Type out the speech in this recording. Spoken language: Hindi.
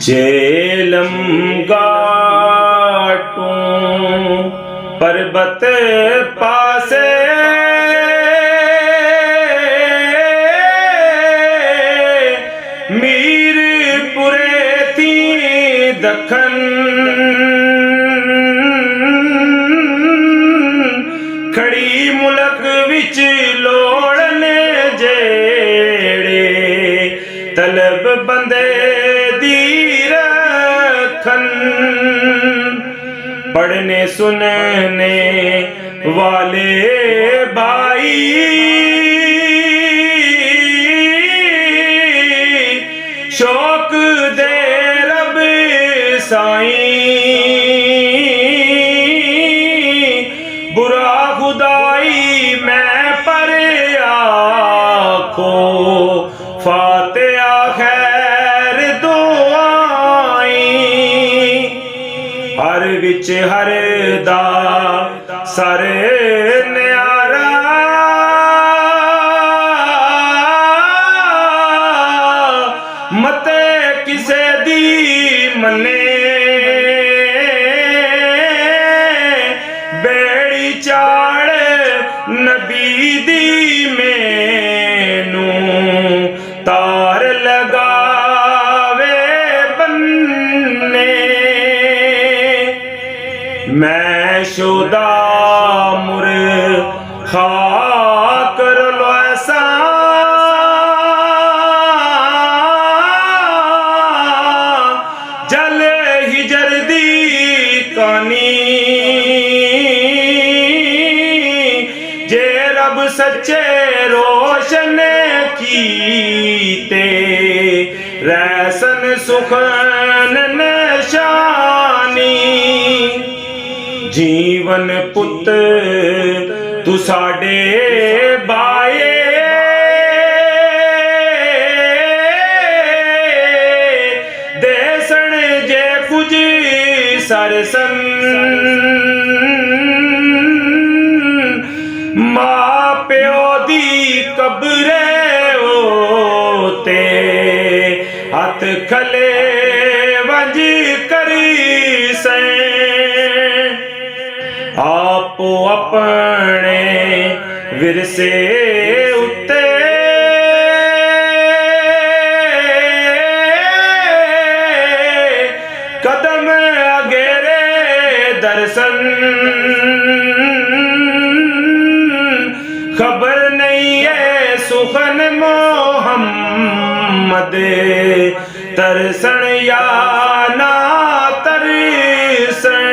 झेलम गाटू पर्वत पासे मीरपुरे थी दखन खड़ी मुल्क विच लोड़ने जेड़े तलब बंदे पढ़ने सुनने वाले भाई शौक दे रब साईं बुरा खुदाई मैं पर आखो फातिहा खैर दुआई हर विच हर दा सर न्यारा मते किसे दी मने बेड़ी चाड़ नबी दी मैनू तार लगावे बन्ने मैं शुदा मुर खा कर लो ऐसा जल हिजर दी कानी जे रब सच्चे रोशन कीते रैसन सुखन निशानी जीवन पुत तू साडे बाए देसन जे कुछ सरसन मां प्यो दी कब्रे होते हथ खले वंज करी से आपो अपने विरसे उत्ते कदम अगेरे दर्शन खबर नहीं है सुखन मोहम्मद तरसन या ना तरसन